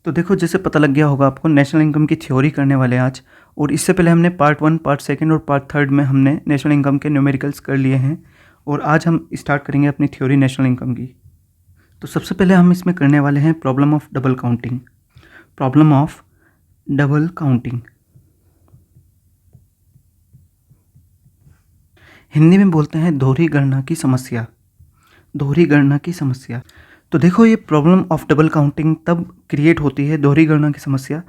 तो देखो, जैसे पता लग गया होगा आपको, नेशनल इनकम की थ्योरी करने वाले हैं आज। और इससे पहले हमने पार्ट 1, पार्ट 2 और पार्ट 3 में हमने नेशनल इनकम के न्यूमेरिकल्स कर लिए हैं। और आज हम स्टार्ट करेंगे अपनी थ्योरी नेशनल इनकम की। तो सबसे पहले हम इसमें करने वाले हैं problem of double counting. Problem of double counting Hindi में बोलते हैं दोहरी गणना की समस्या। दोहरी गणना की समस्या। तो देखो, ये प्रॉब्लम ऑफ डबल काउंटिंग तब क्रिएट होती है, दोहरी गणना की समस्या,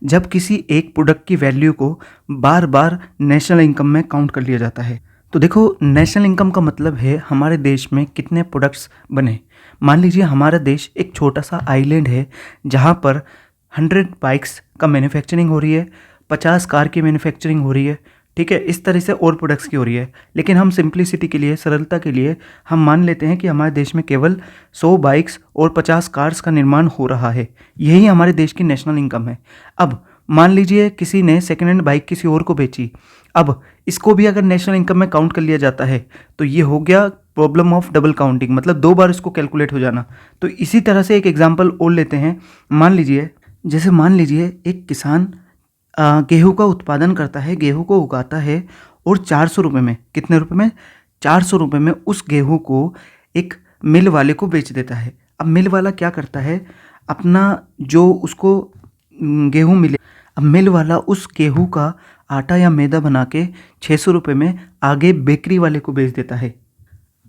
जब किसी एक प्रोडक्ट की वैल्यू को बार बार नेशनल इनकम में काउंट कर लिया जाता है। तो देखो, नेशनल इनकम का मतलब है हमारे देश में कितने प्रोडक्ट्स बने। मान लीजिए हमारा देश एक छोटा सा आइलैंड है जहाँ पर 100 बाइक्स का मैन्युफैक्चरिंग हो रही है, 50 कार की मैन्युफैक्चरिंग हो रही है, ठीक है, इस तरह से और प्रोडक्ट्स की हो रही है। लेकिन हम सिंप्लिसिटी के लिए, सरलता के लिए, हम मान लेते हैं कि हमारे देश में केवल 100 बाइक्स और 50 कार्स का निर्माण हो रहा है। यही हमारे देश की नेशनल इनकम है। अब मान लीजिए किसी ने सेकेंड हैंड बाइक किसी और को बेची। अब इसको भी अगर नेशनल इनकम में काउंट कर लिया जाता है तो ये हो गया प्रॉब्लम ऑफ डबल काउंटिंग, मतलब 2 बार इसको कैलकुलेट हो जाना। तो इसी तरह से एक एग्जाम्पल और लेते हैं। मान लीजिए एक किसान गेहूं का उत्पादन करता है, गेहूं को उगाता है और 400 रुपये में, कितने रुपए में, 400 रुपये में उस गेहूं को एक मिल वाले को बेच देता है। अब मिल वाला क्या करता है, अपना जो उसको गेहूं मिले, अब मिल वाला उस गेहूं का आटा या मैदा बना के 600 रुपये में आगे बेकरी वाले को बेच देता है।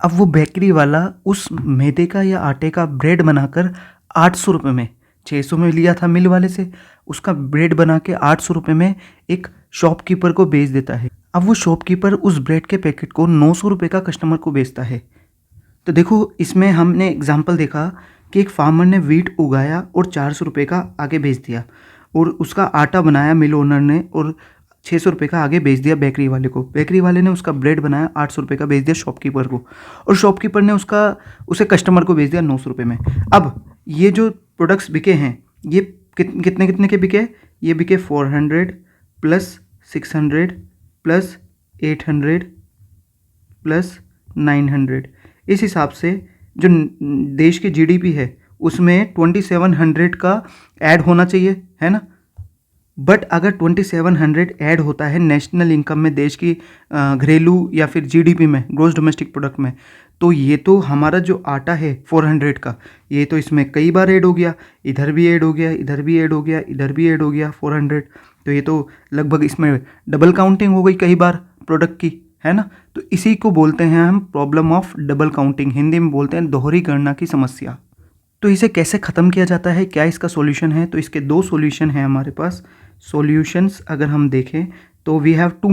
अब वो बेकरी वाला उस मैदे का या आटे का ब्रेड बनाकर 800 रुपये में, 600 में लिया था मिल वाले से, उसका ब्रेड बना के 800 रुपये में एक शॉपकीपर को बेच देता है। अब वो शॉपकीपर उस ब्रेड के पैकेट को 900 रुपये का कस्टमर को बेचता है। तो देखो, इसमें हमने एग्जाम्पल देखा कि एक फार्मर ने वीट उगाया और 400 रुपये का आगे बेच दिया, और उसका आटा बनाया मिल ओनर ने और 600 रुपये का आगे बेच दिया बेकरी वाले को। बेकरी वाले ने उसका ब्रेड बनाया 800 रुपये का बेच दिया शॉपकीपर को, और शॉपकीपर ने उसे कस्टमर को बेच दिया 900 रुपये में। अब ये जो प्रोडक्ट्स बिके हैं, ये कितने कितने के बिके, ये बिके 400 प्लस 600 प्लस 800 प्लस 900। इस हिसाब से जो देश की जीडीपी है उसमें 2700 का ऐड होना चाहिए, है ना। बट अगर 2700 ऐड होता है नेशनल इनकम में, देश की घरेलू या फिर जीडीपी में, ग्रॉस डोमेस्टिक प्रोडक्ट में, तो ये तो हमारा जो आटा है 400 का, ये तो इसमें कई बार ऐड हो गया, इधर भी ऐड हो गया, इधर भी ऐड हो गया, इधर भी ऐड हो गया 400। तो ये तो लगभग इसमें डबल काउंटिंग हो गई कई बार प्रोडक्ट की, है ना। तो इसी को बोलते हैं हम problem of double counting, Hindi में बोलते हैं दोहरी गणना की समस्या। तो इसे कैसे ख़त्म किया जाता है, क्या इसका सॉल्यूशन है? तो इसके 2 सॉल्यूशन हैं हमारे पास। सॉल्यूशंस अगर हम देखें तो वी हैव 2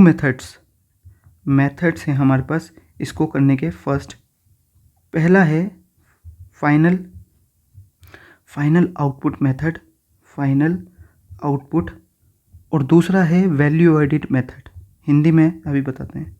मेथड्स हैं हमारे पास इसको करने के। फर्स्ट, पहला है final output method, final output, और दूसरा है वैल्यू एडिट मेथड। हिंदी में अभी बताते हैं,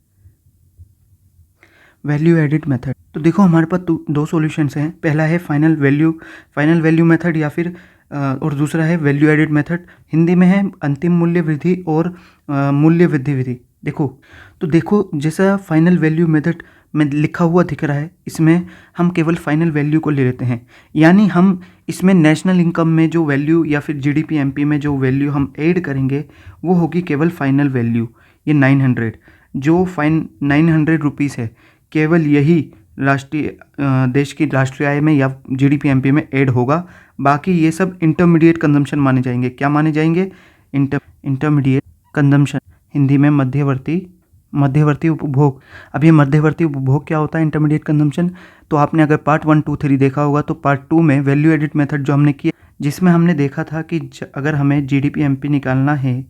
वैल्यू एडिट मेथड। तो देखो, हमारे पास 2 सॉल्यूशंस हैं। पहला है फाइनल वैल्यू मेथड, या फिर और दूसरा है वैल्यू एडिट मेथड। हिंदी में है अंतिम मूल्य वृद्धि और मूल्य वृद्धि विधि। देखो, जैसा फाइनल वैल्यू मेथड में लिखा हुआ दिख रहा है, इसमें हम केवल फाइनल वैल्यू को ले लेते हैं। यानी हम इसमें नेशनल इनकम में जो वैल्यू या फिर जीडीपी एमपी में जो वैल्यू हम ऐड करेंगे वो होगी केवल फाइनल वैल्यू। ये 900 जो 900 रुपीज़ है, केवल यही देश की राष्ट्रीय आय में या जीडीपी एमपी में ऐड होगा। बाकी ये सब इंटरमीडिएट कंजम्पशन माने जाएंगे। क्या माने जाएंगे? इंटरमीडिएट कंजम्पशन, हिंदी में मध्यवर्ती उपभोग। अब ये मध्यवर्ती उपभोग क्या होता है, इंटरमीडिएट कंजम्पशन? तो आपने अगर पार्ट 1, 2, 3 देखा होगा तो पार्ट 2 में वैल्यू एडिट मेथड जो हमने किया, जिसमें हमने देखा था कि अगर हमें जीडीपी एमपी निकालना है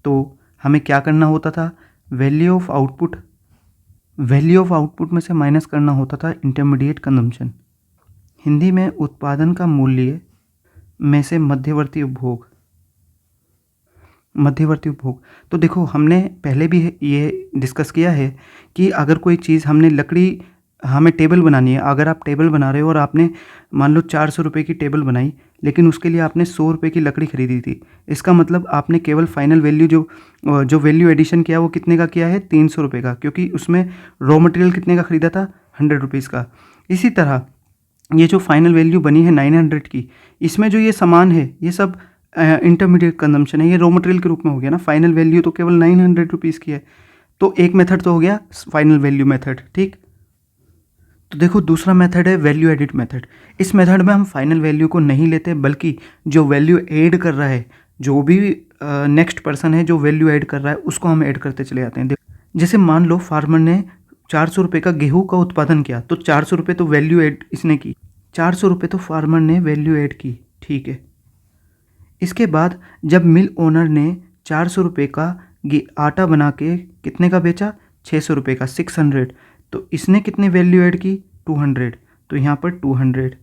तो हमें क्या करना होता था, वैल्यू ऑफ आउटपुट में से माइनस करना होता था इंटरमीडिएट कंजम्पशन। हिंदी में उत्पादन का मूल्य में से मध्यवर्ती उपभोग। तो देखो, हमने पहले भी ये डिस्कस किया है कि अगर कोई चीज़ हमें टेबल बनानी है। अगर आप टेबल बना रहे हो और आपने मान लो 400 रुपये की टेबल बनाई, लेकिन उसके लिए आपने 100 रुपये की लकड़ी खरीदी थी। इसका मतलब आपने केवल फाइनल वैल्यू जो वैल्यू एडिशन किया वो कितने का किया है, 300 रुपये का, क्योंकि उसमें रॉ मटेरियल कितने का खरीदा था, 100 रुपीज़ का। इसी तरह ये जो फाइनल वैल्यू बनी है 900 की, इसमें जो ये सामान है ये सब इंटरमीडिएट कंजम्पशन है, ये रॉ मटेरियल के रूप में हो गया ना। फाइनल वैल्यू तो केवल 900 रुपीज़ की है, तो एक मेथड तो हो गया फाइनल वैल्यू मेथड, ठीक। तो देखो दूसरा मेथड है वैल्यू एडिट मेथड। इस मेथड में हम फाइनल वैल्यू को नहीं लेते, बल्कि जो वैल्यू ऐड कर रहा है, जो भी नेक्स्ट पर्सन है जो वैल्यू ऐड कर रहा है, उसको हम ऐड करते चले जाते हैं। जैसे मान लो फार्मर ने 400 रुपये का गेहूं का उत्पादन किया, तो 400 रुपये तो वैल्यू ऐड इसने की, 400 रुपये तो फार्मर ने वैल्यू ऐड की, ठीक है। इसके बाद जब मिल ओनर ने 400 रुपये का आटा बना के कितने का बेचा, 600 रुपये का, 600, तो इसने कितनी वैल्यू ऐड की, 200, तो यहाँ पर 200।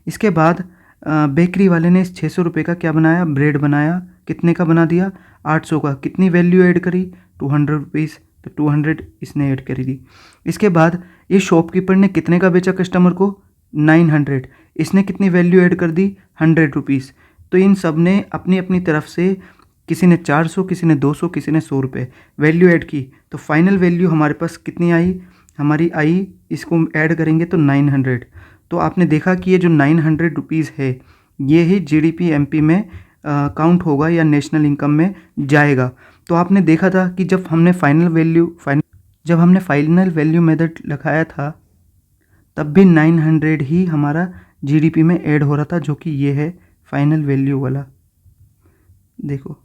इसके बाद बेकरी वाले ने 600 रुपये का क्या बनाया, ब्रेड बनाया, कितने का बना दिया, 800 का, कितनी वैल्यू ऐड करी, 200 रुपीज़, तो 200 इसने ऐड करी दी। इसके बाद ये शॉपकीपर ने कितने का बेचा कस्टमर को, 900, इसने कितनी वैल्यू ऐड कर दी, 100 रुपीज़। तो इन सब ने अपनी अपनी तरफ से, किसी ने 400, किसी ने 200, किसी ने 100 रुपये वैल्यू ऐड की, तो फाइनल वैल्यू हमारे पास कितनी आई, हमारी आई, इसको ऐड करेंगे तो 900। तो आपने देखा कि ये जो 900 रुपीज़ है, ये ही जीडीपी एमपी में काउंट होगा या नेशनल इनकम में जाएगा। तो आपने देखा था कि जब हमने फाइनल वैल्यू मेथड लगाया था, तब भी 900 ही हमारा जीडीपी में ऐड हो रहा था, जो कि ये है फाइनल वैल्यू वाला। देखो,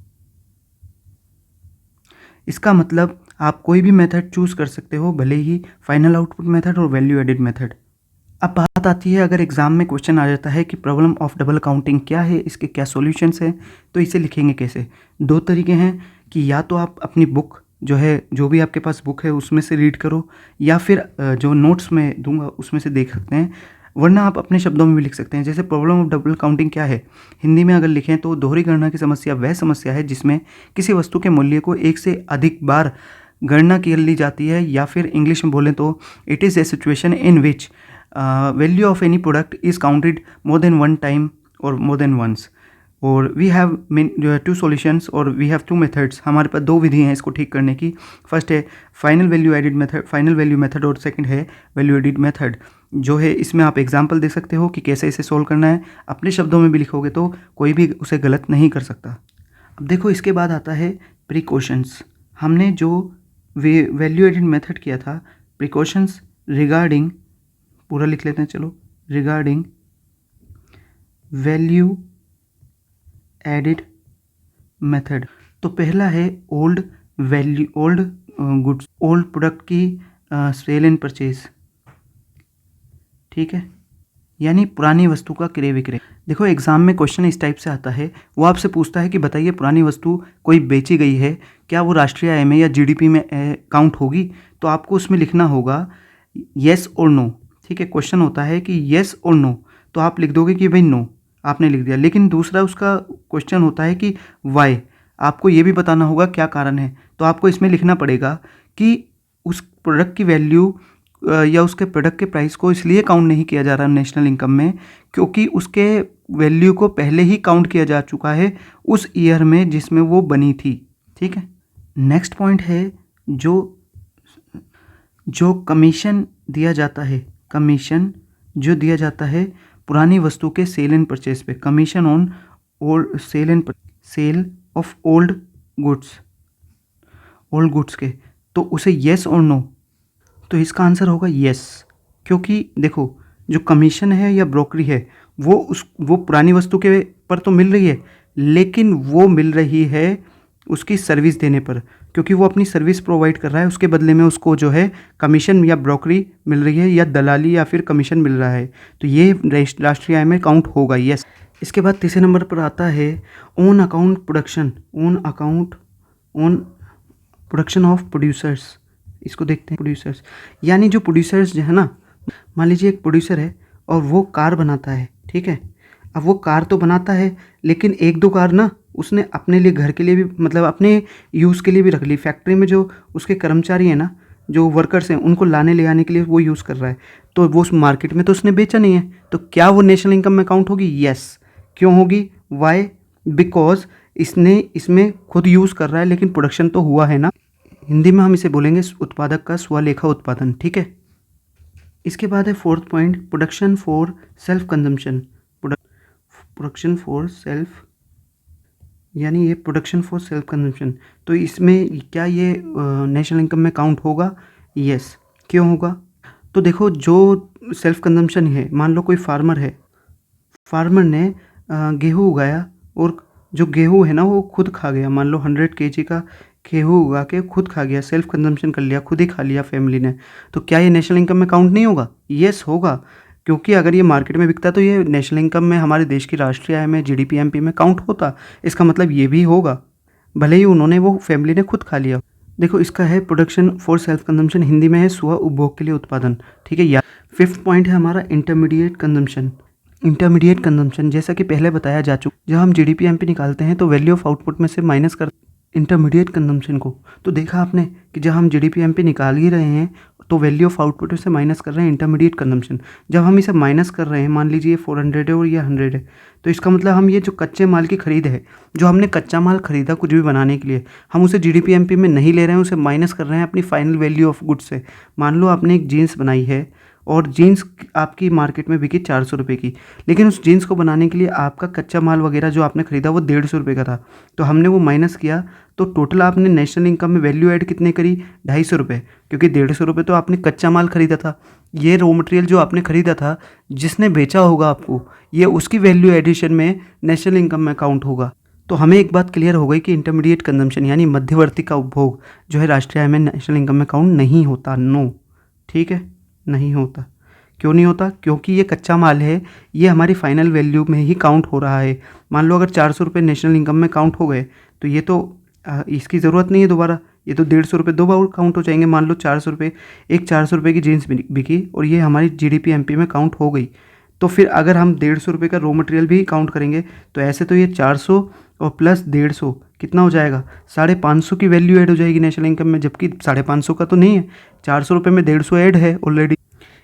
इसका मतलब आप कोई भी मेथड चूज़ कर सकते हो, भले ही फाइनल आउटपुट मेथड और वैल्यू एडिट मेथड। अब बात आती है, अगर एग्ज़ाम में क्वेश्चन आ जाता है कि प्रॉब्लम ऑफ डबल काउंटिंग क्या है, इसके क्या सॉल्यूशंस हैं, तो इसे लिखेंगे कैसे। दो तरीके हैं कि या तो आप अपनी बुक जो है, जो भी आपके पास बुक है उसमें से रीड करो, या फिर जो नोट्स में दूंगा उसमें से देख सकते हैं, वरना आप अपने शब्दों में भी लिख सकते हैं। जैसे प्रॉब्लम ऑफ डबल काउंटिंग क्या है, हिंदी में अगर लिखें तो दोहरी गणना की समस्या वह समस्या है जिसमें किसी वस्तु के मूल्य को एक से अधिक बार गणना कर ली जाती है, या फिर इंग्लिश में बोलें तो it is A situation in which value of any product is counted more than one time और मोर देन वंस, और वी हैव 2 सॉल्यूशंस और वी हैव 2 मेथड्स। हमारे पास 2 विधि हैं इसको ठीक करने की। फर्स्ट है फाइनल वैल्यू मेथड और सेकंड है वैल्यू एडिट मेथड, जो है इसमें आप एग्जांपल दे सकते हो कि कैसे इसे सोल्व करना है। अपने शब्दों में भी लिखोगे तो कोई भी उसे गलत नहीं कर सकता। अब देखो, इसके बाद आता है प्रिकॉशंस। हमने जो वैल्यू एडिट मेथड किया था, प्रिकॉशंस रिगार्डिंग, पूरा लिख लेते हैं चलो, रिगार्डिंग वैल्यू एडिट मेथड। तो पहला है ओल्ड गुड्स, ओल्ड प्रोडक्ट की सेल एंड परचेज, ठीक है, यानी पुरानी वस्तु का क्रय विक्रय। देखो एग्जाम में क्वेश्चन इस टाइप से आता है, वो आपसे पूछता है कि बताइए पुरानी वस्तु कोई बेची गई है, क्या वो राष्ट्रीय आय में या जीडीपी में काउंट होगी। तो आपको उसमें लिखना होगा येस और नो, ठीक है। क्वेश्चन होता है कि येस और नो, तो आप लिख दोगे कि भाई नो, आपने लिख दिया। लेकिन दूसरा उसका क्वेश्चन होता है कि वाई, आपको ये भी बताना होगा क्या कारण है। तो आपको इसमें लिखना पड़ेगा कि उस प्रोडक्ट की वैल्यू या उसके प्रोडक्ट के प्राइस को इसलिए काउंट नहीं किया जा रहा नेशनल इनकम में, क्योंकि उसके वैल्यू को पहले ही काउंट किया जा चुका है उस ईयर में जिसमें वो बनी थी, ठीक है। नेक्स्ट पॉइंट है जो कमीशन दिया जाता है, कमीशन जो दिया जाता है पुरानी वस्तु के सेल एंड परचेज पे, commission on old sale of old goods के, तो उसे येस और नो। तो इसका आंसर होगा येस, क्योंकि देखो जो कमीशन है या ब्रोकरी है वो पुरानी वस्तु के पर तो मिल रही है, लेकिन वो मिल रही है उसकी सर्विस देने पर, क्योंकि वो अपनी सर्विस प्रोवाइड कर रहा है, उसके बदले में उसको जो है कमीशन या ब्रोकरी मिल रही है, या दलाली या फिर कमीशन मिल रहा है। तो ये राष्ट्रीय आय में काउंट होगा, येस। इसके बाद तीसरे नंबर पर आता है own account production of producers. इसको देखते हैं, प्रोड्यूसर्स यानी जो प्रोड्यूसर्स जो है ना, मान लीजिए एक प्रोड्यूसर है और वो कार बनाता है, ठीक है। अब वो कार तो बनाता है, लेकिन एक दो कार ना उसने अपने लिए, घर के लिए भी, मतलब अपने यूज़ के लिए भी रख ली। फैक्ट्री में जो उसके कर्मचारी हैं ना, जो वर्कर्स हैं, उनको लाने ले आने के लिए वो यूज़ कर रहा है, तो वो उस मार्केट में तो उसने बेचा नहीं है, तो क्या वो नेशनल इनकम में काउंट होगी? यस। क्यों होगी? वाई? बिकॉज इसने इसमें खुद यूज़ कर रहा है, लेकिन प्रोडक्शन तो हुआ है ना। हिंदी में हम इसे बोलेंगे उत्पादक का स्वलेखा उत्पादन, ठीक है। इसके बाद है fourth point, production for self consumption. Production for self, यानी ये प्रोडक्शन फॉर सेल्फ कंजम्पशन। तो इसमें क्या ये नेशनल इनकम में काउंट होगा? यस। क्यों होगा? तो देखो, जो सेल्फ कंजम्पशन है, मान लो कोई फार्मर है, फार्मर ने गेहूँ उगाया और जो गेहूँ है ना वो खुद खा गया। मान लो 100 kg का गेहूँ उगा के खुद खा गया, सेल्फ कंजम्पशन कर लिया, खुद ही खा लिया फैमिली ने। तो क्या ये नेशनल इनकम में काउंट नहीं होगा? यस होगा, क्योंकि अगर ये मार्केट में बिकता तो ये नेशनल इनकम में, हमारे देश की राष्ट्रीय आय में, जीडीपी एमपी में काउंट होता। इसका मतलब ये भी होगा, भले ही उन्होंने, वो फैमिली ने खुद खा लिया। देखो, इसका है production for self consumption, Hindi में है स्व उपभोग के लिए उत्पादन। ठीक है। या फिफ्थ पॉइंट है हमारा इंटरमीडिएट कंजम्पशन। इंटरमीडिएट कंजम्पशन, जैसा कि पहले बताया जा चुका, जब हम जीडीपी एमपी निकालते हैं तो वैल्यू ऑफ आउटपुट में से माइनस कर इंटरमीडिएट कंजम्पशन को। तो देखा आपने कि जब हम जीडीपी एमपी निकाल ही रहे हैं तो वैल्यू ऑफ आउटपुट से माइनस कर रहे हैं इंटरमीडिएट कंजम्पशन। जब हम इसे माइनस कर रहे हैं, मान लीजिए 400 है और ये 100 है, तो इसका मतलब हम ये जो कच्चे माल की खरीद है, जो हमने कच्चा माल खरीदा कुछ भी बनाने के लिए, हम उसे जीडीपी एमपी में नहीं ले रहे हैं, उसे माइनस कर रहे हैं अपनी फाइनल वैल्यू ऑफ गुड्स से। मान लो आपने एक जीन्स बनाई है और जीन्स आपकी मार्केट में बिकी 400 रुपये की, लेकिन उस जीन्स को बनाने के लिए आपका कच्चा माल वगैरह जो आपने खरीदा वो 150 रुपये का था। तो हमने वो माइनस किया, तो टोटल आपने नेशनल इनकम में वैल्यू ऐड कितने करी? 250 रुपये, क्योंकि 150 रुपये तो आपने कच्चा माल खरीदा था। ये रॉ मटेरियल जो आपने खरीदा था, जिसने बेचा होगा आपको, ये उसकी वैल्यू एडिशन में नेशनल इनकम में काउंट होगा। तो हमें एक बात क्लियर हो गई कि इंटरमीडिएट कंजम्पशन यानी मध्यवर्ती का उपभोग जो है राष्ट्रीय आय में नेशनल इनकम में काउंट नहीं होता। नो, ठीक है, नहीं होता। क्यों नहीं होता? क्योंकि ये कच्चा माल है, ये हमारी फाइनल वैल्यू में ही काउंट हो रहा है। मान लो अगर 400 रुपये नेशनल इनकम में काउंट हो गए तो ये तो इसकी ज़रूरत नहीं है दोबारा, ये तो 150 रुपये दो बार काउंट हो जाएंगे। मान लो 400 रुपये, एक 400 रुपये की जीन्स बिकी और ये हमारी जीडीपी एमपी में काउंट हो गई। तो फिर अगर हम 150 रुपये का रॉ मटेरियल भी काउंट करेंगे तो ऐसे तो ये 400 और प्लस 150 कितना हो जाएगा? 550 की वैल्यू ऐड हो जाएगी नेशनल इनकम में, जबकि 550 का तो नहीं है, 400 रुपये में 150 ऐड है ऑलरेडी।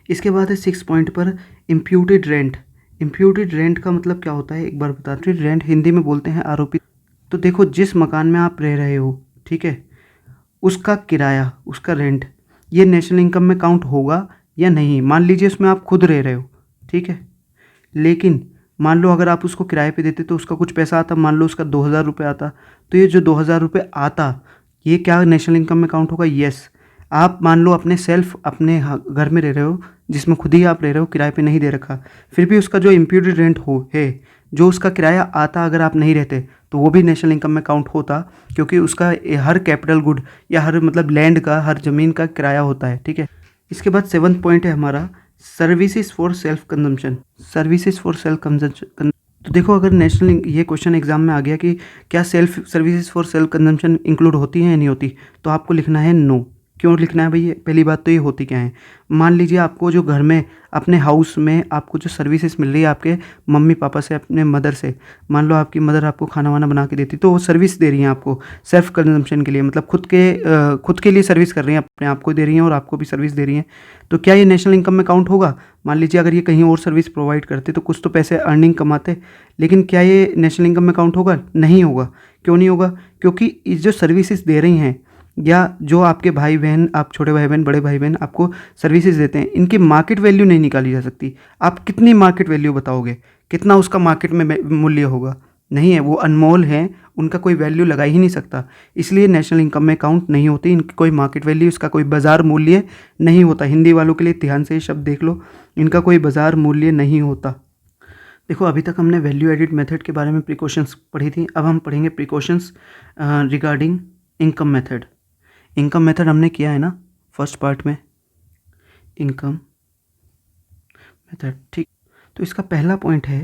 इसके बाद है 6 पॉइंट पर इम्प्यूटेड रेंट। इम्प्यूटेड रेंट का मतलब क्या होता है, एक बार बताते हैं। रेंट हिंदी में बोलते हैं आरोपित। तो देखो, जिस मकान में आप रह रहे हो, ठीक है, उसका किराया, उसका रेंट, ये नेशनल इनकम में काउंट होगा या नहीं? मान लीजिए उसमें आप खुद रह रहे हो, ठीक है, लेकिन मान लो अगर आप उसको किराए पे देते तो उसका कुछ पैसा आता, मान लो उसका 2000 रुपये आता, तो ये जो 2000 रुपये आता, ये क्या नेशनल इनकम में काउंट होगा? यस। आप मान लो अपने अपने घर में रह रहे हो, जिसमें खुद ही आप रह रहे हो, किराए पे नहीं दे रखा, फिर भी उसका जो इम्प्यूटेड रेंट है, जो उसका किराया आता, अगर आप नहीं रहते तो वो भी नेशनल इनकम में काउंट होता, क्योंकि उसका हर कैपिटल गुड या हर मतलब लैंड का, हर ज़मीन का किराया होता है। ठीक है। इसके बाद 7th पॉइंट है हमारा services for self consumption. Services for self consumption, तो देखो, अगर नेशनल ये क्वेश्चन एग्जाम में आ गया कि क्या self services for self consumption include होती हैं या नहीं होती, तो आपको लिखना है नो। क्यों लिखना है भाई? पहली बात तो ये होती क्या है, मान लीजिए आपको जो घर में, अपने हाउस में आपको जो सर्विसेज मिल रही है आपके मम्मी पापा से, अपने मदर से, मान लो आपकी मदर आपको खाना वाना बना के देती, तो वो सर्विस दे रही हैं आपको सेल्फ कंजम्पशन के लिए, मतलब खुद के लिए सर्विस कर रही हैं, अपने आप को दे रही हैं और आपको भी सर्विस दे रही हैं। तो क्या ये नेशनल इनकम में काउंट होगा? मान लीजिए अगर ये कहीं और सर्विस प्रोवाइड करते तो कुछ तो पैसे अर्निंग कमाते, लेकिन क्या ये नेशनल इनकम में काउंट होगा? नहीं होगा। क्यों नहीं होगा? क्योंकि इस जो सर्विसेज दे रही हैं, या जो आपके भाई बहन, आप छोटे भाई बहन, बड़े भाई बहन आपको सर्विसेज देते हैं, इनकी मार्केट वैल्यू नहीं निकाली जा सकती। आप कितनी मार्केट वैल्यू बताओगे? कितना उसका मार्केट में मूल्य होगा? नहीं है, वो अनमोल हैं, उनका कोई वैल्यू लगा ही नहीं सकता, इसलिए नेशनल इनकम में काउंट नहीं होती। इनकी कोई मार्केट वैल्यू, इसका कोई बाज़ार मूल्य नहीं होता। हिंदी वालों के लिए ध्यान से ये शब्द देख लो, इनका कोई बाज़ार मूल्य नहीं होता। देखो, अभी तक हमने वैल्यू एडिड मेथड के बारे में प्रिकॉशंस पढ़ी थी, अब हम पढ़ेंगे precautions regarding income method. Income method हमने किया है ना फर्स्ट पार्ट में, इनकम मेथड, ठीक। तो इसका पहला पॉइंट है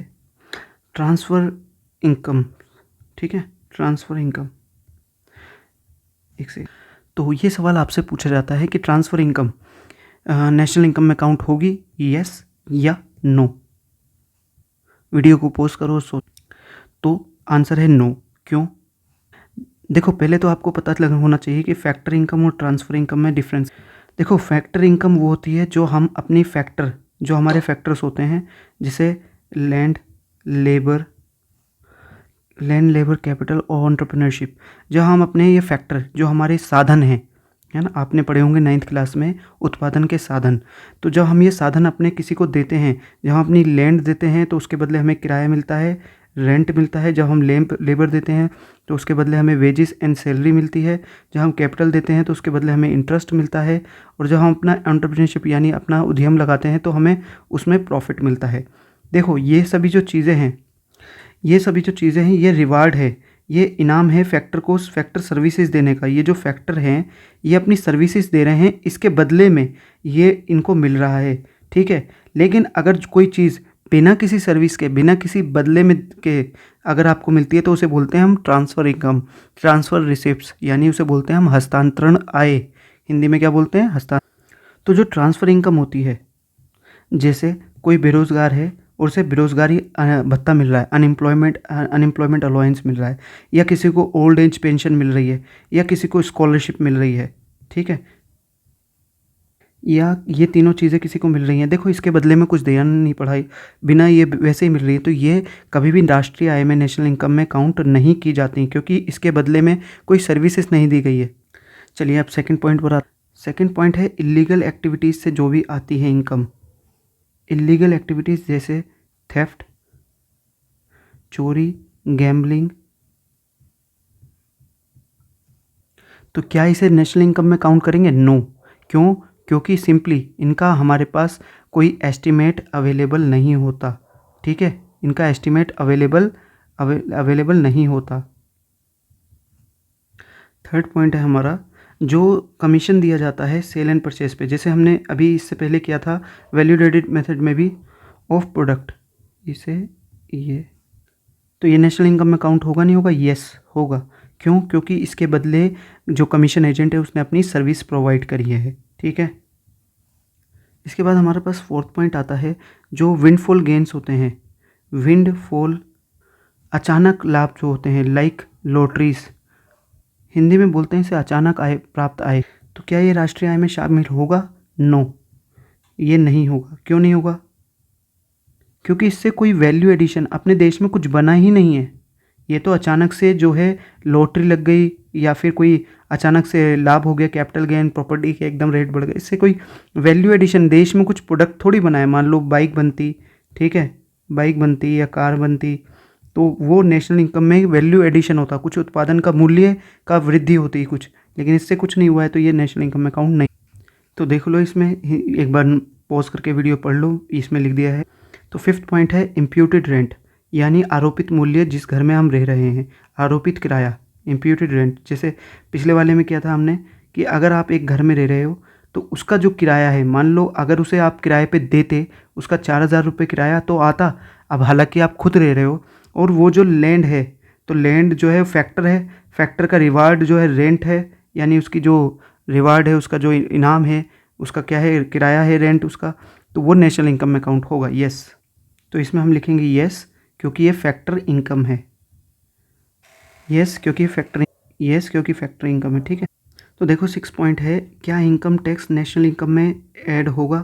ट्रांसफ़र इनकम, ठीक है, ट्रांसफ़र इनकम। एक से तो ये सवाल आपसे पूछा जाता है कि ट्रांसफ़र इनकम नेशनल इनकम में काउंट होगी, यस या नो। वीडियो को पॉज करो, तो आंसर है नो। क्यों? देखो, पहले तो आपको पता होना चाहिए कि फैक्टर इनकम और ट्रांसफ़र इनकम में डिफरेंस। देखो, फैक्टर इनकम वो होती है जो हम अपनी फैक्टर, जो हमारे फैक्टर्स होते हैं, जैसे लैंड, लेबर, कैपिटल और एंटरप्रेन्योरशिप, जो हम अपने ये फैक्टर, जो हमारे साधन हैं, है ना, आपने पढ़े होंगे 9th क्लास में उत्पादन के साधन। तो जब हम ये साधन अपने किसी को देते हैं, जब हम अपनी लैंड देते हैं तो उसके बदले हमें किराया मिलता है, रेंट मिलता है। जब हम लेबर देते हैं तो उसके बदले हमें वेजेस एंड सैलरी मिलती है। जब हम कैपिटल देते हैं तो उसके बदले हमें इंटरेस्ट मिलता है। और जब हम अपना एंटरप्रेन्योरशिप यानी अपना उद्यम लगाते हैं तो हमें उसमें प्रॉफिट मिलता है। देखो ये सभी जो चीज़ें हैं, ये रिवार्ड है, ये इनाम है फैक्टर को फैक्टर सर्विसेज देने का। ये जो फैक्टर हैं ये अपनी सर्विसेज दे रहे हैं, इसके बदले में ये इनको मिल रहा है, ठीक है। लेकिन अगर कोई चीज़ बिना किसी सर्विस के, बिना किसी बदले में के अगर आपको मिलती है तो उसे बोलते हैं हम ट्रांसफ़र इनकम, ट्रांसफ़र रिसिप्ट्स, यानी उसे बोलते हैं हम हस्तांतरण आय। हिंदी में क्या बोलते हैं? तो जो ट्रांसफ़र इनकम होती है, जैसे कोई बेरोज़गार है और उसे बेरोज़गारी भत्ता मिल रहा है, अनएम्प्लॉयमेंट अलाउंस मिल रहा है, या किसी को ओल्ड एज पेंशन मिल रही है, या किसी को स्कॉलरशिप मिल रही है, ठीक है, या ये तीनों चीज़ें किसी को मिल रही हैं। देखो इसके बदले में कुछ देना नहीं पड़ा, बिना ये वैसे ही मिल रही है, तो ये कभी भी राष्ट्रीय आय में, नेशनल इनकम में काउंट नहीं की जाती, क्योंकि इसके बदले में कोई सर्विसेज नहीं दी गई है। चलिए अब सेकंड पॉइंट पर सेकंड पॉइंट है इलीगल एक्टिविटीज़ से जो भी आती है इनकम। इलीगल एक्टिविटीज़ जैसे थेफ्ट, चोरी, गैम्बलिंग, तो क्या इसे नेशनल इनकम में काउंट करेंगे? नो। क्यों? क्योंकि सिंपली इनका हमारे पास कोई एस्टीमेट अवेलेबल नहीं होता, ठीक है, इनका एस्टीमेट अवेलेबल नहीं होता। थर्ड पॉइंट है हमारा, जो कमीशन दिया जाता है सेल एंड परचेज पे, जैसे हमने अभी इससे पहले किया था वैल्यू एडेड मेथड में भी, ऑफ प्रोडक्ट, इसे ये, तो ये नेशनल इनकम में काउंट होगा नहीं होगा? यस होगा। क्यों? क्योंकि इसके बदले जो कमीशन एजेंट है उसने अपनी सर्विस प्रोवाइड करी है, ठीक है। इसके बाद हमारे पास फोर्थ पॉइंट आता है जो विंडफॉल गेन्स होते हैं। विंडफॉल अचानक लाभ जो होते हैं, लाइक लॉटरीज, हिंदी में बोलते हैं इसे अचानक आय, प्राप्त आय। तो क्या ये राष्ट्रीय आय में शामिल होगा? नो, ये नहीं होगा। क्यों नहीं होगा? क्योंकि इससे कोई वैल्यू एडिशन अपने देश में कुछ बना ही नहीं है। ये तो अचानक से जो है लॉटरी लग गई, या फिर कोई अचानक से लाभ हो गया, कैपिटल गेन, प्रॉपर्टी के एकदम रेट बढ़ गए, इससे कोई वैल्यू एडिशन, देश में कुछ प्रोडक्ट थोड़ी बना है। मान लो बाइक बनती, ठीक है, बाइक बनती या कार बनती, तो वो नेशनल इनकम में वैल्यू एडिशन होता, कुछ उत्पादन का मूल्य का वृद्धि होती कुछ, लेकिन इससे कुछ नहीं हुआ है, तो ये नेशनल इनकम में काउंट नहीं। तो देख लो इसमें, एक बार पॉज करके वीडियो पढ़ लो, इसमें लिख दिया है। तो फिफ्थ पॉइंट है इम्प्यूटेड रेंट, यानी आरोपित मूल्य, जिस घर में हम रह रहे हैं, आरोपित किराया, इम्प्यूटेड रेंट। जैसे पिछले वाले में किया था हमने कि अगर आप एक घर में रह रहे हो तो उसका जो किराया है, मान लो अगर उसे आप किराए पे देते, उसका 4,000 रुपये किराया तो आता। अब हालांकि आप खुद रह रहे हो, और वो जो लैंड है, तो लैंड जो है फैक्टर है, फैक्टर का रिवार्ड जो है रेंट है, यानी उसकी जो रिवार्ड है, उसका जो इनाम है, उसका क्या है, किराया है, रेंट उसका, तो वो नेशनल इनकम में काउंट होगा। यस, तो इसमें हम लिखेंगे यस, क्योंकि ये फैक्टर इनकम है। यस क्योंकि फैक्टर इनकम है, ठीक है। तो देखो 6 पॉइंट है, क्या इनकम टैक्स नेशनल इनकम में ऐड होगा?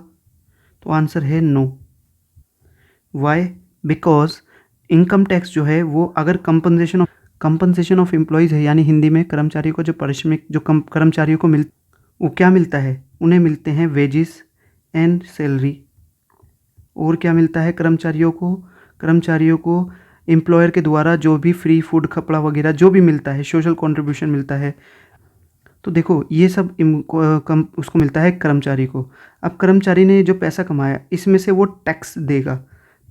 तो आंसर है no. Why? Because income tax जो है वो अगर कंपनसेशन ऑफ एम्प्लॉयज़ है, यानी हिंदी में कर्मचारियों को जो पारिश्रमिक, जो कर्मचारियों को वो क्या मिलता है? उन्हें मिलते हैं वेजेस एंड सैलरी। और क्या मिलता है कर्मचारियों को एम्प्लॉयर के द्वारा जो भी फ्री फूड, कपड़ा वगैरह जो भी मिलता है, सोशल कंट्रीब्यूशन मिलता है। तो देखो ये सब उसको मिलता है कर्मचारी को। अब कर्मचारी ने जो पैसा कमाया, इसमें से वो टैक्स देगा।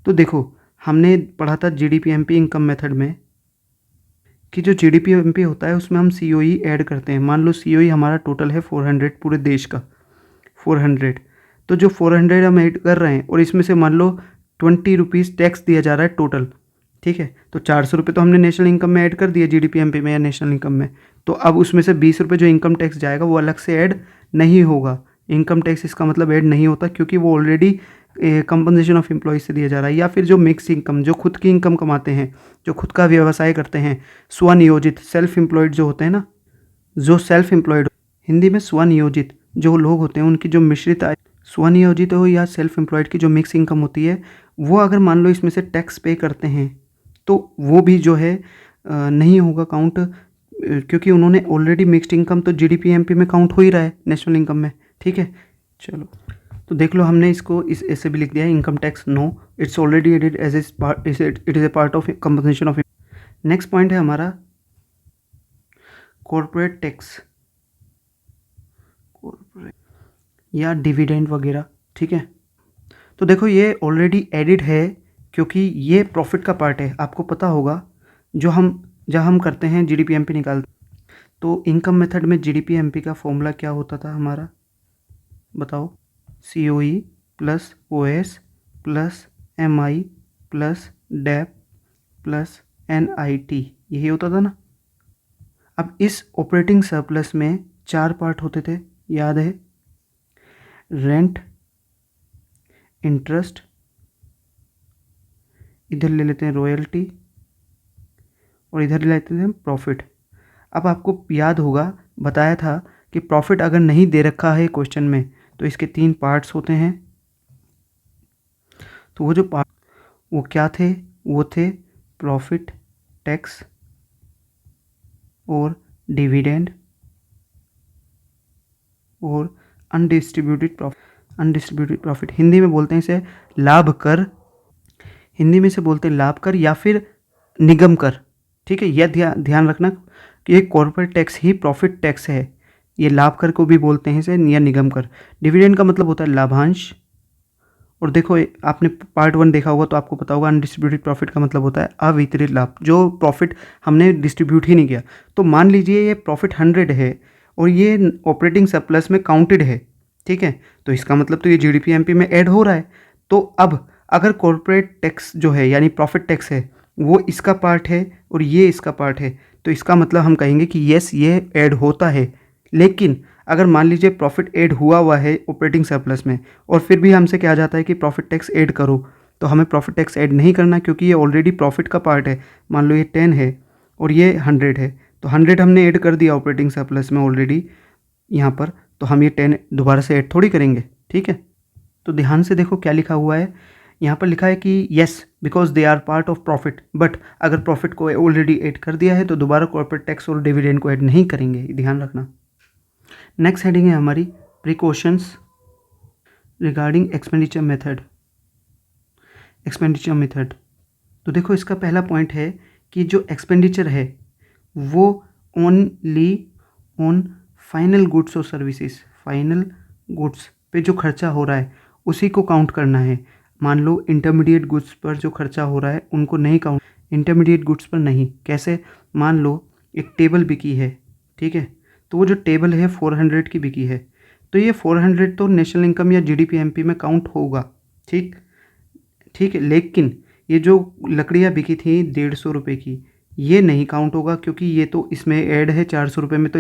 तो देखो हमने पढ़ा था जीडीपीएमपी इनकम मेथड में कि जो जीडीपीएमपी होता है उसमें हम सीओई ऐड करते हैं। मान लो सीओई हमारा टोटल है 400, पूरे देश का 400, तो जो 400 हम ऐड कर रहे हैं और इसमें से मान लो 20 रुपीज़ टैक्स दिया जा रहा है टोटल, ठीक है, तो 400 रुपये तो हमने नेशनल इनकम में ऐड कर दिया, जीडीपीएमपी में या नेशनल इनकम में। तो अब उसमें से 20 रुपये जो इनकम टैक्स जाएगा वो अलग से ऐड नहीं होगा। इनकम टैक्स इसका मतलब ऐड नहीं होता, क्योंकि वो ऑलरेडी कंपनसेशन ऑफ एम्प्लॉयज़ से दिया जा रहा है। या फिर जो मिक्स इनकम, जो खुद की इनकम कमाते हैं, जो खुद का व्यवसाय करते हैं, स्वनियोजित, सेल्फ एम्प्लॉयड जो होते हैं ना, जो सेल्फ एम्प्लॉयड, हिंदी में स्वनियोजित जो लोग होते हैं, उनकी जो मिश्रित आय, स्वनियोजित हो या सेल्फ एम्प्लॉयड की जो मिक्स इनकम होती है, वो अगर मान लो इसमें से टैक्स पे करते हैं तो वो भी जो है नहीं होगा काउंट क्योंकि उन्होंने ऑलरेडी मिक्स्ड इनकम तो जीडीपी एमपी में काउंट हो ही रहा है नेशनल इनकम में, ठीक है। चलो तो देख लो, हमने इसको इस ऐसे भी लिख दिया है, income tax no, it's already added as it is a part of compensation of. Next point है हमारा कॉर्पोरेट टैक्स, या डिविडेंड वगैरह, ठीक है। तो देखो ये ऑलरेडी एडिड है क्योंकि ये प्रॉफिट का पार्ट है। आपको पता होगा जब हम करते हैं जीडीपी एमपी निकालते, तो इनकम मेथड में जीडीपी एमपी का फॉर्मूला क्या होता था हमारा, बताओ, COE plus OS plus MI plus debt plus NIT, यही होता था ना। अब इस ऑपरेटिंग सरप्लस में 4 पार्ट होते थे, याद है, रेंट, इंटरेस्ट, इधर ले लेते हैं रॉयल्टी, और इधर ले लेते हैं प्रॉफिट। अब आपको याद होगा, बताया था कि प्रॉफिट अगर नहीं दे रखा है क्वेश्चन में तो इसके 3 पार्ट्स होते हैं। तो वो जो पार्ट वो क्या थे, वो थे प्रॉफिट, टैक्स और डिविडेंड और अनडिस्ट्रीब्यूटेड प्रॉफिट। हिंदी में बोलते हैं इसे लाभ कर, हिंदी में से बोलते हैं लाभ कर या फिर निगम कर, ठीक है। यह ध्यान रखना कि ये कॉर्पोरेट टैक्स ही प्रॉफिट टैक्स है, ये लाभ कर को भी बोलते हैं इसे, या निगम कर। डिविडेंड का मतलब होता है लाभांश। और देखो आपने पार्ट 1 देखा होगा तो आपको पता होगा, अनडिस्ट्रीब्यूटेड प्रॉफिट का मतलब होता है अवितरित लाभ, जो प्रॉफिट हमने डिस्ट्रीब्यूट ही नहीं किया। तो मान लीजिए ये प्रॉफिट 100 है और ये ऑपरेटिंग सरप्लस में काउंटेड है, ठीक है, तो इसका मतलब तो ये जीडीपी एमपी में ऐड हो रहा है। तो अब अगर कॉर्पोरेट टैक्स जो है यानी प्रॉफिट टैक्स है वो इसका पार्ट है और ये इसका पार्ट है, तो इसका मतलब हम कहेंगे कि यस ये ऐड होता है। लेकिन अगर मान लीजिए प्रॉफिट ऐड हुआ है ऑपरेटिंग सरप्लस में और फिर भी हमसे कहा जाता है कि प्रॉफिट टैक्स ऐड करो, तो हमें प्रॉफिट टैक्स ऐड नहीं करना क्योंकि ये ऑलरेडी प्रॉफिट का पार्ट है। मान लो ये 10 है और ये 100 है, तो 100 हमने ऐड कर दिया ऑपरेटिंग सरप्लस में ऑलरेडी यहाँ पर, तो हम ये 10 दोबारा से ऐड थोड़ी करेंगे, ठीक है। तो ध्यान से देखो क्या लिखा हुआ है, यहाँ पर लिखा है कि yes because they are part of profit, but अगर प्रॉफिट को ऑलरेडी ऐड कर दिया है तो दोबारा कॉर्पोरेट टैक्स और डिविडेंड को ऐड नहीं करेंगे, ध्यान रखना। नेक्स्ट हेडिंग है हमारी प्रिकॉशंस रिगार्डिंग एक्सपेंडिचर मेथड। तो देखो इसका पहला पॉइंट है कि जो एक्सपेंडिचर है वो ओनली ऑन फाइनल गुड्स और सर्विसेज, फाइनल गुड्स पे जो खर्चा हो रहा है उसी को काउंट करना है। मान लो इंटरमीडिएट गुड्स पर जो खर्चा हो रहा है उनको नहीं काउंट, इंटरमीडिएट गुड्स पर नहीं। कैसे, मान लो एक टेबल बिकी है, ठीक है, तो वो जो टेबल है 400 की बिकी है, तो ये 400 तो नेशनल इनकम या जीडीपी एमपी में काउंट होगा, ठीक है। लेकिन ये जो लकड़ियाँ बिकी थी 150 रुपये की, ये नहीं काउंट होगा क्योंकि ये तो इसमें ऐड है 400 रुपये में, तो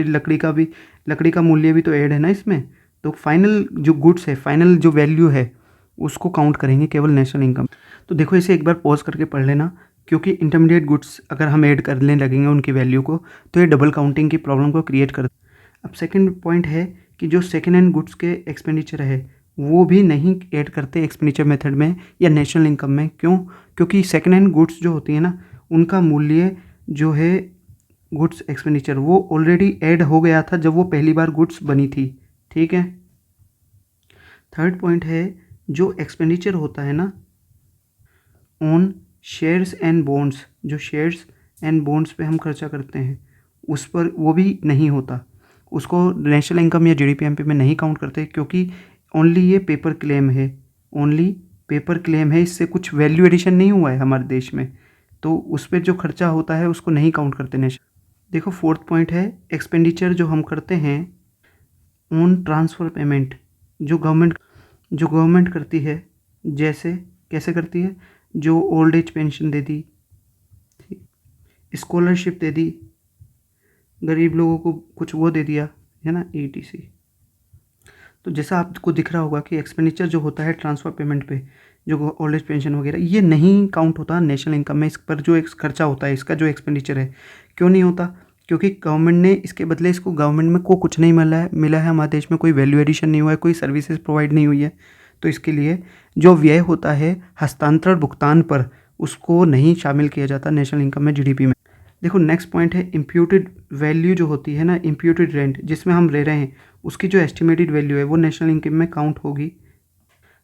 लकड़ी का मूल्य भी तो ऐड है ना इसमें। तो फाइनल जो गुड्स है, फाइनल जो वैल्यू है उसको काउंट करेंगे केवल नेशनल इनकम। तो देखो इसे एक बार पॉज करके पढ़ लेना, क्योंकि इंटरमीडिएट गुड्स अगर हम ऐड करने लगेंगे उनकी वैल्यू को तो ये डबल काउंटिंग की प्रॉब्लम को क्रिएट कर। अब सेकंड पॉइंट है कि जो सेकेंड हैंड गुड्स के एक्सपेंडिचर है वो भी नहीं ऐड करते एक्सपेंडिचर मेथड में या नेशनल इनकम में। क्यों? क्योंकि सेकेंड हैंड गुड्स जो होती है ना उनका मूल्य जो है गुड्स एक्सपेंडिचर वो ऑलरेडी ऐड हो गया था जब वो पहली बार गुड्स बनी थी, ठीक है। थर्ड पॉइंट है जो एक्सपेंडिचर होता है ना ऑन शेयर्स एंड बॉन्ड्स, जो शेयर्स एंड बॉन्ड्स पे हम खर्चा करते हैं उस पर वो भी नहीं होता, उसको नेशनल इनकम या जीडीपी एमपी में नहीं काउंट करते क्योंकि ओनली ये पेपर क्लेम है, ओनली पेपर क्लेम है, इससे कुछ वैल्यू एडिशन नहीं हुआ है हमारे देश में, तो उस पर जो खर्चा होता है उसको नहीं काउंट करते नेशनल। देखो फोर्थ पॉइंट है एक्सपेंडिचर जो हम करते हैं ऑन ट्रांसफ़र पेमेंट, जो गवर्नमेंट करती है, जैसे कैसे करती है, जो ओल्ड एज पेंशन दे दी, स्कॉलरशिप दे दी, गरीब लोगों को कुछ वो दे दिया है ना, ETC। तो जैसा आपको दिख रहा होगा कि एक्सपेंडिचर जो होता है ट्रांसफ़र पेमेंट पे, जो ओल्ड एज पेंशन वगैरह, ये नहीं काउंट होता नेशनल इनकम में। इस पर जो एक खर्चा होता है, इसका जो एक्सपेंडिचर है, क्यों नहीं होता? क्योंकि गवर्नमेंट ने इसके बदले इसको गवर्नमेंट में को कुछ नहीं मिला है हमारे देश में, कोई वैल्यू एडिशन नहीं हुआ है, कोई सर्विसेज प्रोवाइड नहीं हुई है, तो इसके लिए जो व्यय होता है हस्तांतरण भुगतान पर उसको नहीं शामिल किया जाता नेशनल इनकम में, जीडीपी में। देखो नेक्स्ट पॉइंट है इम्प्यूटेड वैल्यू जो होती है ना, इम्प्यूटेड रेंट जिसमें हम रह रहे हैं उसकी जो एस्टिमेटेड वैल्यू है वो नेशनल इनकम में काउंट होगी।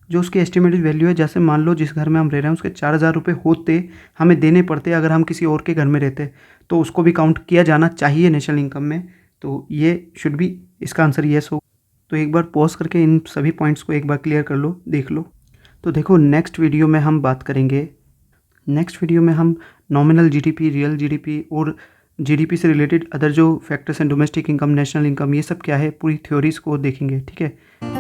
जो उसकी एस्टिमेटेड वैल्यू है, जैसे मान लो जिस घर में हम रह रहे हैं उसके 4,000 रुपये होते, हमें देने पड़ते अगर हम किसी और के घर में रहते, तो उसको भी काउंट किया जाना चाहिए नेशनल इनकम में। तो ये शुड बी, इसका आंसर येस हो। तो एक बार पॉज करके इन सभी पॉइंट्स को एक बार क्लियर कर लो, देख लो। तो देखो नेक्स्ट वीडियो में हम बात करेंगे, नेक्स्ट वीडियो में हम नॉमिनल जीडीपी, रियल जीडीपी और जीडीपी से रिलेटेड अदर जो फैक्टर्स हैं, डोमेस्टिक इनकम, नेशनल इनकम, ये सब क्या है पूरी थ्योरीज को देखेंगे, ठीक है।